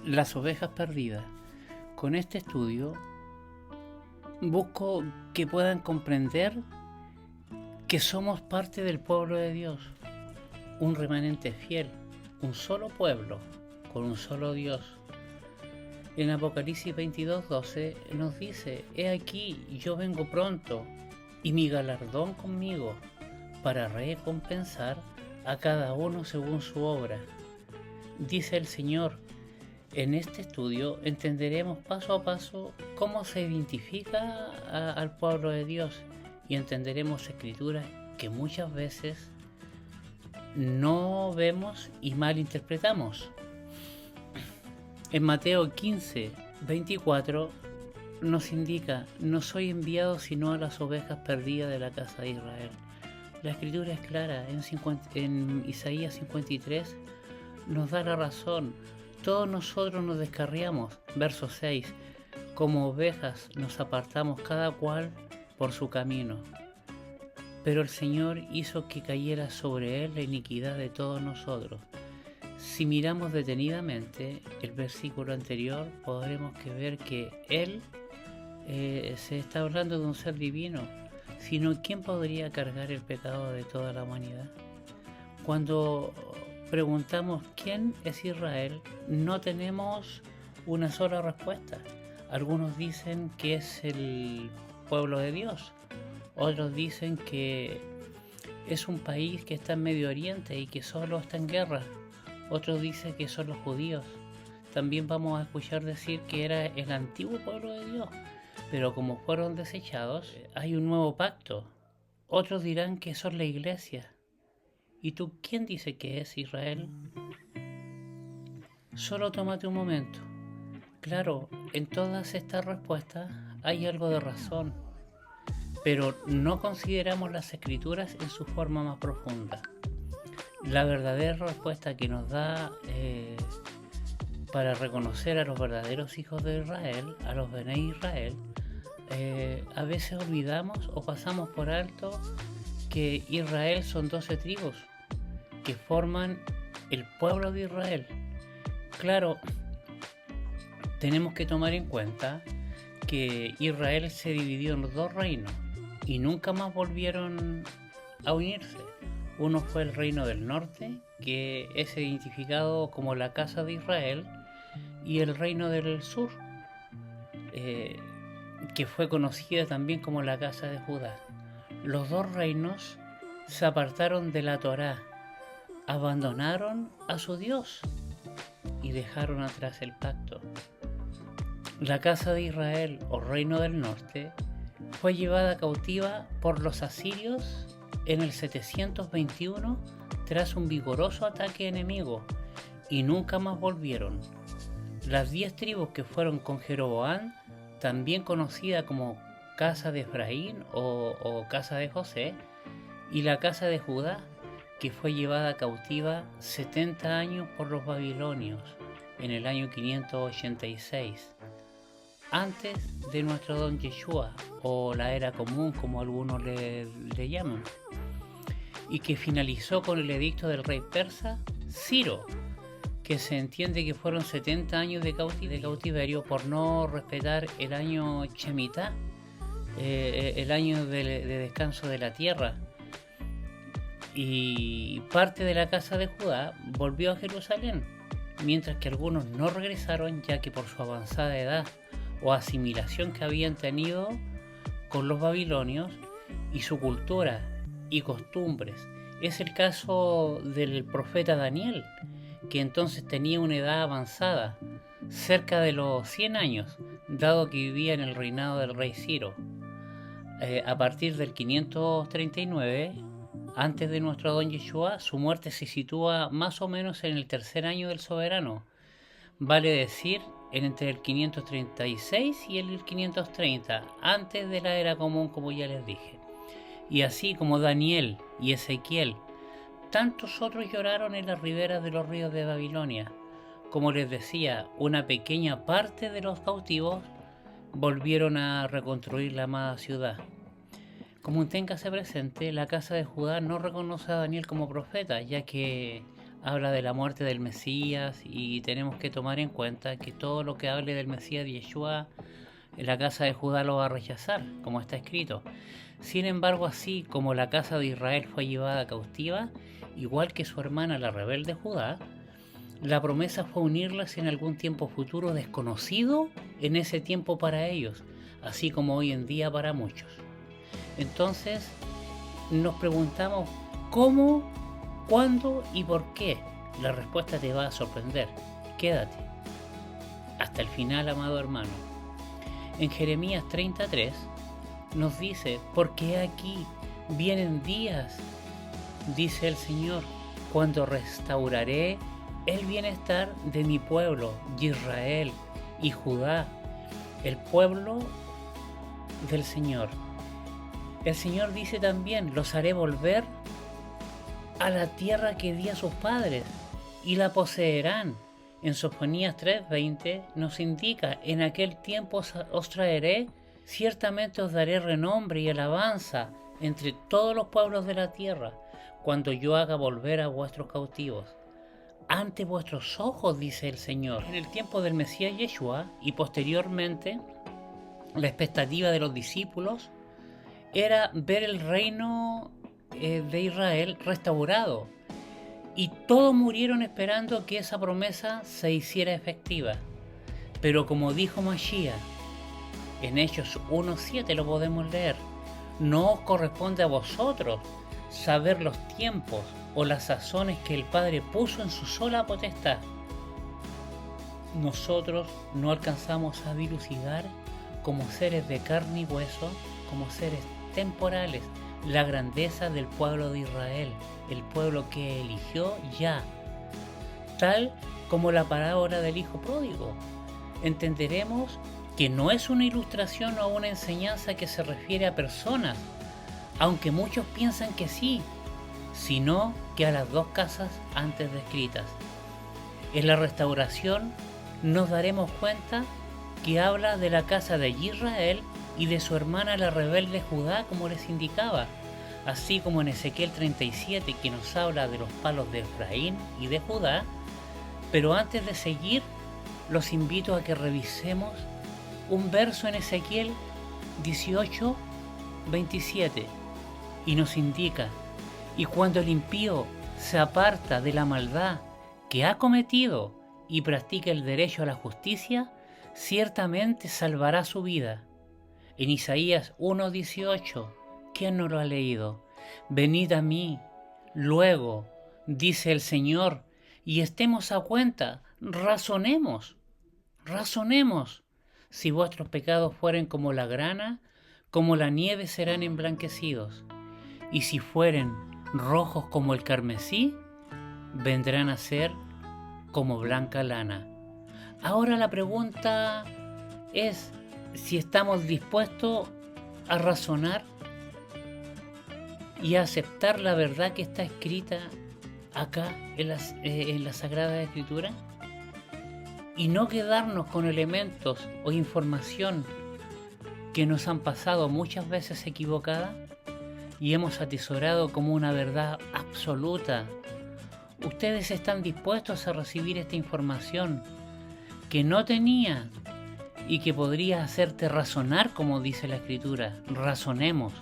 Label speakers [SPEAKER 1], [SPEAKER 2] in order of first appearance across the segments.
[SPEAKER 1] Las ovejas perdidas. Con este estudio busco que puedan comprender que somos parte del pueblo de Dios, un remanente fiel, un solo pueblo, con un solo Dios. En Apocalipsis 22:12 nos dice: He aquí, yo vengo pronto, y mi galardón conmigo, para recompensar a cada uno según su obra. Dice el Señor. En este estudio entenderemos paso a paso cómo se identifica al pueblo de Dios y entenderemos escrituras que muchas veces no vemos y malinterpretamos. En Mateo 15:24 nos indica: no soy enviado sino a las ovejas perdidas de la casa de Israel. La escritura es clara. En Isaías 53 nos da la razón. Todos nosotros nos descarriamos, verso 6, como ovejas nos apartamos cada cual por su camino. Pero el Señor hizo que cayera sobre él la iniquidad de todos nosotros. Si miramos detenidamente el versículo anterior, podremos ver que él se está hablando de un ser divino, sino ¿quién podría cargar el pecado de toda la humanidad? Cuando preguntamos quién es Israel, no tenemos una sola respuesta. Algunos dicen que es el pueblo de Dios, otros dicen que es un país que está en Medio Oriente y que solo está en guerra, otros dicen que son los judíos. También vamos a escuchar decir que era el antiguo pueblo de Dios, pero como fueron desechados, hay un nuevo pacto. Otros dirán que son la iglesia. ¿Y tú quién dice que es Israel? Solo tómate un momento. Claro, en todas estas respuestas hay algo de razón, pero no consideramos las escrituras en su forma más profunda. La verdadera respuesta que nos da para reconocer a los verdaderos hijos de Israel, a los Bené Israel, a veces olvidamos o pasamos por alto que Israel son 12 tribus que forman el pueblo de Israel. Claro, tenemos que tomar en cuenta que Israel se dividió en los dos reinos y nunca más volvieron a unirse. Uno fue el reino del norte, que es identificado como la casa de Israel, y el reino del sur, que fue conocida también como la casa de Judá. Los dos reinos se apartaron de la Torá, abandonaron a su Dios y dejaron atrás el pacto. La casa de Israel, o reino del norte, fue llevada cautiva por los asirios en el 721 tras un vigoroso ataque enemigo y nunca más volvieron. Las 10 tribus que fueron con Jeroboam, también conocida como casa de Efraín o casa de José, y la casa de Judá, que fue llevada cautiva 70 años por los babilonios en el año 586, antes de nuestro don Yeshua, o la era común como algunos le llaman, y que finalizó con el edicto del rey persa Ciro, que se entiende que fueron 70 años de cautiverio por no respetar el año Shemitah, el año de descanso de la tierra. Y parte de la casa de Judá volvió a Jerusalén, mientras que algunos no regresaron, ya que por su avanzada edad o asimilación que habían tenido con los babilonios y su cultura y costumbres. Es el caso del profeta Daniel, que entonces tenía una edad avanzada, cerca de los 100 años, dado que vivía en el reinado del rey Ciro. A partir del 539, antes de nuestro don Yeshua, su muerte se sitúa más o menos en el tercer año del soberano, vale decir, entre el 536 y el 530, antes de la era común, como ya les dije. Y así como Daniel y Ezequiel, tantos otros lloraron en las riberas de los ríos de Babilonia. Como les decía, una pequeña parte de los cautivos volvieron a reconstruir la amada ciudad. Como téngase presente, la casa de Judá no reconoce a Daniel como profeta, ya que habla de la muerte del Mesías, y tenemos que tomar en cuenta que todo lo que hable del Mesías de Yeshua, la casa de Judá lo va a rechazar, como está escrito. Sin embargo, así como la casa de Israel fue llevada cautiva, igual que su hermana la rebelde Judá, la promesa fue unirlas en algún tiempo futuro desconocido en ese tiempo para ellos, así como hoy en día para muchos. Entonces, nos preguntamos cómo, cuándo y por qué. La respuesta te va a sorprender. Quédate hasta el final, amado hermano. En Jeremías 33 nos dice: porque aquí vienen días, dice el Señor, cuando restauraré el bienestar de mi pueblo, Israel y Judá, el pueblo del Señor. El Señor dice también: los haré volver a la tierra que di a sus padres y la poseerán. En Sofonías 3:20 nos indica: en aquel tiempo os traeré, ciertamente os daré renombre y alabanza entre todos los pueblos de la tierra, cuando yo haga volver a vuestros cautivos ante vuestros ojos, dice el Señor. En el tiempo del Mesías Yeshua y posteriormente, la expectativa de los discípulos era ver el reino de Israel restaurado, y todos murieron esperando que esa promesa se hiciera efectiva. Pero como dijo Mashiach, en Hechos 1:7 lo podemos leer: no os corresponde a vosotros saber los tiempos o las sazones que el Padre puso en su sola potestad. Nosotros no alcanzamos a dilucidar, como seres de carne y hueso, como seres temporales, la grandeza del pueblo de Israel, el pueblo que eligió ya, tal como la parábola del hijo pródigo. Entenderemos que no es una ilustración o una enseñanza que se refiere a personas, aunque muchos piensan que sí, sino que a las dos casas antes descritas. En la restauración nos daremos cuenta que habla de la casa de Israel y de su hermana la rebelde Judá, como les indicaba, así como en Ezequiel 37, que nos habla de los palos de Efraín y de Judá. Pero antes de seguir, los invito a que revisemos un verso en Ezequiel 18:27, y nos indica: y cuando el impío se aparta de la maldad que ha cometido y practica el derecho a la justicia, ciertamente salvará su vida. En Isaías 1:18, ¿quién no lo ha leído? Venid a mí, luego, dice el Señor, y estemos a cuenta, razonemos. Si vuestros pecados fueren como la grana, como la nieve serán emblanquecidos, y si fueren rojos como el carmesí, vendrán a ser como blanca lana. Ahora la pregunta es si estamos dispuestos a razonar y a aceptar la verdad que está escrita acá en la Sagrada Escritura, y no quedarnos con elementos o información que nos han pasado muchas veces equivocada y hemos atesorado como una verdad absoluta. Ustedes están dispuestos a recibir esta información que no tenía y que podría hacerte razonar, como dice la Escritura. Razonemos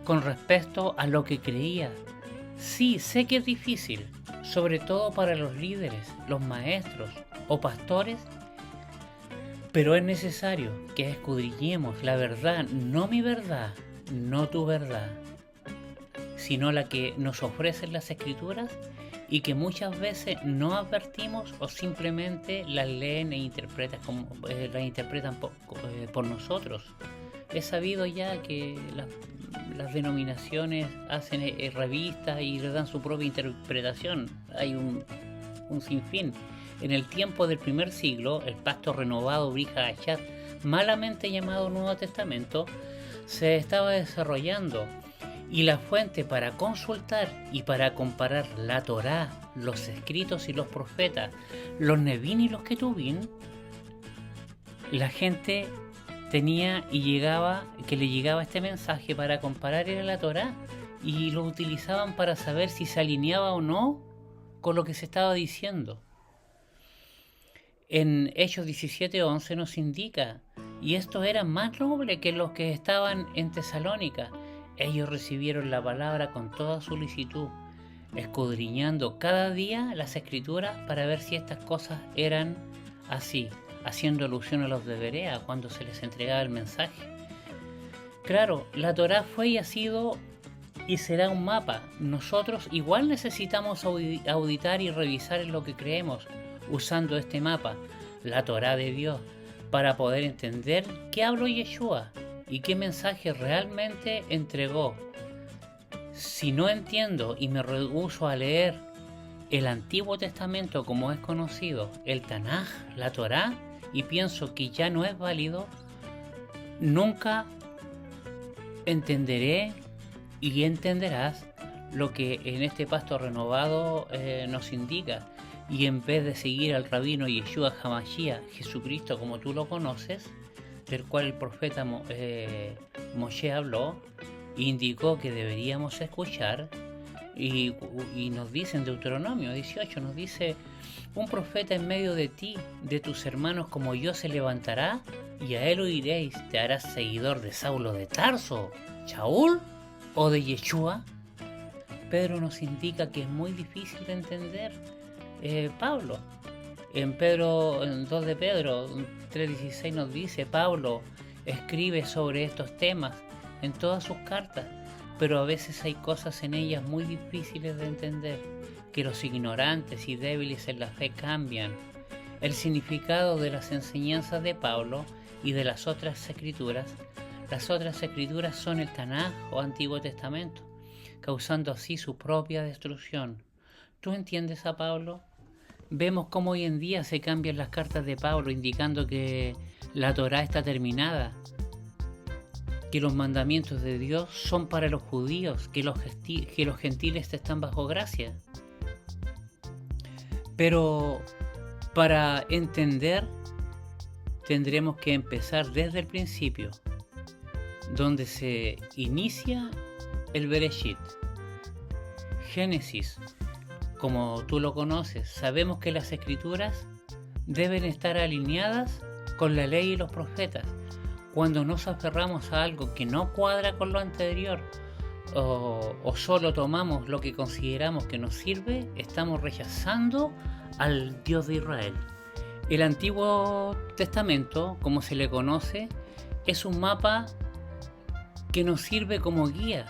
[SPEAKER 1] con respecto a lo que creías. Sí, sé que es difícil, sobre todo para los líderes, los maestros o pastores, pero es necesario que escudriñemos la verdad, no mi verdad, no tu verdad, sino la que nos ofrecen las Escrituras y que muchas veces no advertimos o simplemente las leen e interpretan por nosotros. Es sabido ya que las denominaciones hacen revistas y le dan su propia interpretación. Hay un sinfín. En el tiempo del primer siglo, el pacto renovado Brit Hadashah, malamente llamado Nuevo Testamento, se estaba desarrollando, y la fuente para consultar y para comparar la Torá, los escritos y los profetas, los Nevín y los Ketubín, la gente tenía y le llegaba este mensaje para comparar, era la Torá, y lo utilizaban para saber si se alineaba o no con lo que se estaba diciendo. En Hechos 17:11 nos indica, y estos eran más nobles que los que estaban en Tesalónica. Ellos recibieron la palabra con toda solicitud, escudriñando cada día las escrituras para ver si estas cosas eran así, haciendo alusión a los de Berea cuando se les entregaba el mensaje. Claro, la Torá fue y ha sido y será un mapa. Nosotros igual necesitamos auditar y revisar en lo que creemos, usando este mapa, la Torá de Dios, para poder entender qué habló Yeshua y qué mensaje realmente entregó. Si no entiendo y me rehúso a leer el Antiguo Testamento como es conocido, el Tanaj, la Torá, y pienso que ya no es válido, nunca entenderé y entenderás lo que en este pasto renovado nos indica. Y en vez de seguir al rabino Yeshua HaMashiach, Jesucristo como tú lo conoces, del cual el profeta Moshe habló, indicó que deberíamos escuchar, y nos dice en Deuteronomio 18, nos dice: un profeta en medio de ti, de tus hermanos como yo, se levantará, y a él oiréis. Te harás seguidor de Saulo de Tarso, Shaul, o de Yeshua. Pedro nos indica que es muy difícil de entender. Pablo, en 2 de Pedro 3:16 nos dice: Pablo escribe sobre estos temas en todas sus cartas, pero a veces hay cosas en ellas muy difíciles de entender, que los ignorantes y débiles en la fe cambian el significado de las enseñanzas de Pablo y de las otras escrituras. Las otras escrituras son el Tanaj o Antiguo Testamento, causando así su propia destrucción. ¿Tú entiendes a Pablo? Vemos cómo hoy en día se cambian las cartas de Pablo, indicando que la Torá está terminada, que los mandamientos de Dios son para los judíos, que los gentiles están bajo gracia. Pero para entender tendremos que empezar desde el principio, donde se inicia el Bereshit, Génesis. Como tú lo conoces, sabemos que las escrituras deben estar alineadas con la ley y los profetas. Cuando nos aferramos a algo que no cuadra con lo anterior, o solo tomamos lo que consideramos que nos sirve, estamos rechazando al Dios de Israel. El Antiguo Testamento, como se le conoce, es un mapa que nos sirve como guía